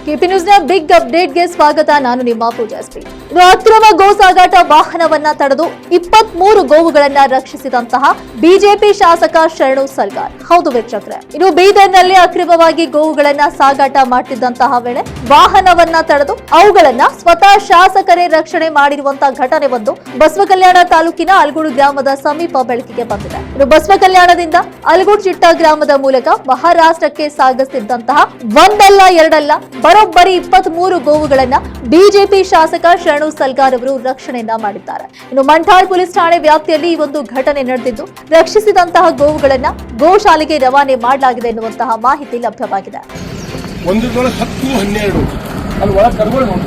KP ನ್ಯೂಸ್ನ big ಅಪ್ಡೇಟ್ಗೆ ಸ್ವಾಗತ. ನಾನು ನಿಮ್ಮ ಪೂಜಾ ಶ್ರೀ. ಅಕ್ರಮ ಗೋ ಸಾಗಾಟ ವಾಹನವನ್ನ ತಡೆದು 23 ಗೋವುಗಳನ್ನ ರಕ್ಷಿಸಿದಂತಹ ಬಿಜೆಪಿ ಶಾಸಕ ಶರಣು ಸಲ್ಗಾರ್. ಹೌದು ವೀಕ್ಷಕರೇ, ಇನ್ನು ಬೀದರ್ನಲ್ಲಿ ಅಕ್ರಮವಾಗಿ ಗೋವುಗಳನ್ನ ಸಾಗಾಟ ಮಾಡುತ್ತಿದ್ದಂತಹ ವೇಳೆ ವಾಹನವನ್ನ ತಡೆದು ಅವುಗಳನ್ನ ಸ್ವತಃ ಶಾಸಕರೇ ರಕ್ಷಣೆ ಮಾಡಿರುವಂತಹ ಘಟನೆ ಒಂದು ಬಸವಕಲ್ಯಾಣ ತಾಲೂಕಿನ ಅಲ್ಗೂಡು ಗ್ರಾಮದ ಸಮೀಪ ಬೆಳಕಿಗೆ ಬಂದಿದೆ. ಇನ್ನು ಬಸವಕಲ್ಯಾಣದಿಂದ ಅಲ್ಗೂಡ್ ಚಿಟ್ಟ ಗ್ರಾಮದ ಮೂಲಕ ಮಹಾರಾಷ್ಟ್ರಕ್ಕೆ ಸಾಗಿಸುತ್ತಿದ್ದಂತಹ ಒಂದಲ್ಲ ಎರಡಲ್ಲ ಬರೋಬ್ಬರಿ 23 ಗೋವುಗಳನ್ನ ಬಿಜೆಪಿ ಶಾಸಕ ಶರಣು ಸಲ್ಗಾರ್ ಅವರು ರಕ್ಷಣೆಯನ್ನ ಮಾಡಿದ್ದಾರೆ. ಇನ್ನು ಮಂಠಾಳ್ ಪೊಲೀಸ್ ಠಾಣೆ ವ್ಯಾಪ್ತಿಯಲ್ಲಿ ಈ ಒಂದು ಘಟನೆ ನಡೆದಿದ್ದು, ರಕ್ಷಿಸಿದಂತಹ ಗೋವುಗಳನ್ನ ಗೋಶಾಲೆಗೆ ರವಾನೆ ಮಾಡಲಾಗಿದೆ ಎನ್ನುವಂತಹ ಮಾಹಿತಿ ಲಭ್ಯವಾಗಿದೆ. ಒಂದು 10, 12 ಅಲ್ಲಿ ಒಳಗೆ ಕರ್ಗಳು ನೋಡಿ,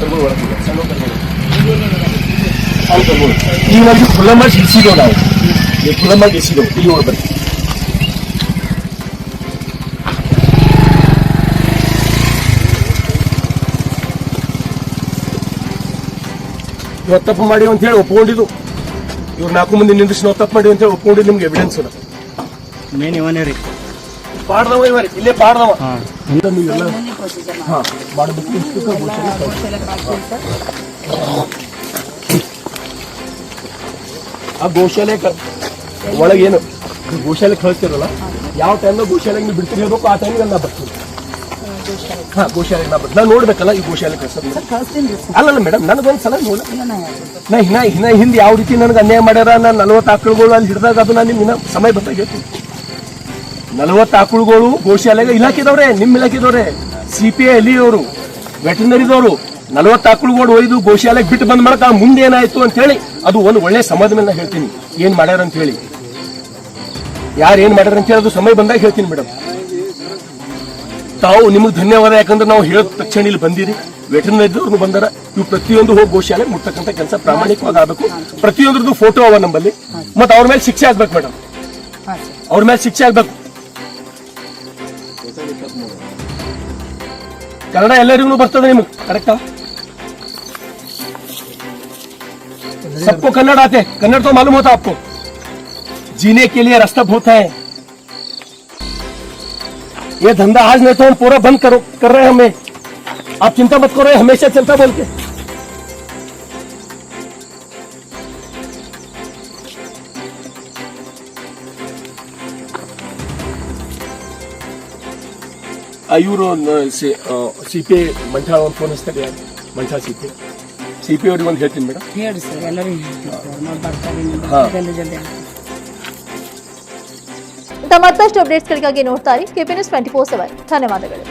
ಕರ್ಗಳು ಒಳಗಿದೆ, ಸಣ್ಣ ಕರ್ಗಳು ಅಲ್ಲಿ ಕರ್ಗಳು ಈ ಒಂದು ಫುಲ್ಲಮ್ಮ ಇಳಿಸಿದೋ ನಾವು, ಈ ಫುಲ್ಲಮ್ಮ ಇಳಿಸಿದೋ ಇಲ್ಲಿ ಒಳಗೆ ಬರ್ತೀವಿ. ಇವತ್ತು ತಪ್ಪು ಮಾಡಿ ಅಂತ ಹೇಳಿ ಒಪ್ಕೊಂಡಿದ್ದು, ಇವ್ರು 4 ಮಂದಿ ನಿಂದಿಸಿ ನಾವು ತಪ್ಪು ಮಾಡಿ ಅಂತ ಹೇಳಿ ಒಪ್ಕೊಂಡಿದ್ದು. ನಿಮ್ಗೆ ಎವಿಡೆನ್ಸ್ ಅದ, ಮೇನ್ ಇವನೇ ರೀ ಪಾಡ್ದವ ಇವರೇ, ಇಲ್ಲೇ ಪಾಡ್ದವ ನೀವೆಲ್ಲ ಮಾಡಬೇಕು. ಆ ಗೋಶಾಲೆ ಒಳಗೇನು ಗೋಶಾಲೆ ಕಳಿಸ್ತಿರಲ್ಲ, ಯಾವ ಟೈಮ್ನಾಗ ಗೋಶಾಲೆಗೆ ನೀವು ಬಿಡ್ತೀರಿ ಹೇಳ್ಬೇಕು, ಆ ಟೈಮ್ಗೆ ನಾ ಬರ್ತೀನಿ. ಗೋಶಾಲೆಗೆ ನಾ ಬರ್ತೀನಿ, ನಾನು ನೋಡ್ಬೇಕಲ್ಲ ಈ ಗೋಶಾಲೆ ಕಳ್ಸೋದು. ಅಲ್ಲಲ್ಲ ಮೇಡಮ್, ನನಗೊಂದ್ಸಲ ನೋಡ ನಾ ಹಿಂದೆ ಯಾವ ರೀತಿ ನನಗೆ ಅನ್ಯಾಯ ಮಾಡ್ಯಾರ. ನಾನು 40 ಆಕಳುಗಳು ಅಲ್ಲಿ ಹಿಡಿದಾಗ ಅದು ನಾನು ನಿಮ್ಗೆ ಸಮಯ ಬಂದಾಗ ಹೇಳ್ತೀನಿ. 40 ಆಕಳುಗಳು ಗೋಶಾಲೆಗೆ ಇಲಾಖೆದವ್ರೆ, ನಿಮ್ಮ ಇಲಾಖೆದವ್ರೆ, CPI ಎಲ್ಲಿಯವರು, ವೆಟರ್ನರಿದವರು 40 ಆಕಳುಗಳು ಒಯ್ದು ಗೋಶಾಲೆಗೆ ಬಿಟ್ಟು ಬಂದ್ ಮಾಡಕ ಮುಂದೆ ಏನಾಯ್ತು ಅಂತ ಹೇಳಿ ಅದು ಒಂದು ಒಳ್ಳೆ ಸಮಯದ ಮೇಲೆ ಹೇಳ್ತೀನಿ. ಏನ್ ಮಾಡ್ಯಾರ ಅಂತ ಹೇಳಿ, ಯಾರು ಏನ್ ಮಾಡ್ಯಾರ ಅಂತ ಹೇಳಿ ಅದು ಸಮಯ ಬಂದಾಗ ಹೇಳ್ತೀನಿ ಮೇಡಮ್. ತಾವು ನಿಮಗೆ ಧನ್ಯವಾದ, ಯಾಕಂದ್ರೆ ನಾವು ಹೇಳಿದ ತಕ್ಷಣ ಇಲ್ಲಿ ಬಂದಿರಿ, ವೆಟರ್ನರಿದವ್ರು ಬಂದಾರ. ಇವು ಪ್ರತಿಯೊಂದು ಹೋಗಿ ಗೋಶಾಲೆಗೆ ಮುಟ್ಟತಕ್ಕಂಥ ಕೆಲಸ ಪ್ರಾಮಾಣಿಕವಾಗಿ ಆಗಬೇಕು. ಪ್ರತಿಯೊಂದ್ರದ್ದು ಫೋಟೋ ಅವ ನಮ್ಮಲ್ಲಿ, ಮತ್ತೆ ಅವ್ರ ಮೇಲೆ ಶಿಕ್ಷೆ ಆಗ್ಬೇಕು ಮೇಡಮ್, ಅವ್ರ ಮೇಲೆ ಶಿಕ್ಷೆ ಆಗ್ಬೇಕು. ಕನ್ನಡ ಎಲ್ಲರಿಗೂ ಬರ್ತದೆ ನಿಮಗೆ, करेक्ट? सबको कन्नड़ आते, कन्नड़ तो मालूम होता आपको. जीने के लिए रास्ता बहुत है. ये धंधा आज नहीं तो हम पूरा बंद कर रहे हैं. हमें आप चिंता मत करो, हमेशा चलता बोल के. ಇವರು CPI ಮಂಠಾಳ ಒಂದು ಫೋನ್ ಹಚ್ತಾರೆ, ಯಾರು ಮಂಠಾಳ CPI ಅವ್ರಿಗೆ ಒಂದು ಹೇಳ್ತೀನಿ ಮೇಡಮ್. ಹೇಳಿ ಸರ್, ಎಲ್ಲರೂ ಮತ್ತಷ್ಟು ಅಪ್ಡೇಟ್ಸ್ಗಳಿಗಾಗಿ ನೋಡ್ತಾ ಇರಿ KP News 24/7. ಧನ್ಯವಾದಗಳು.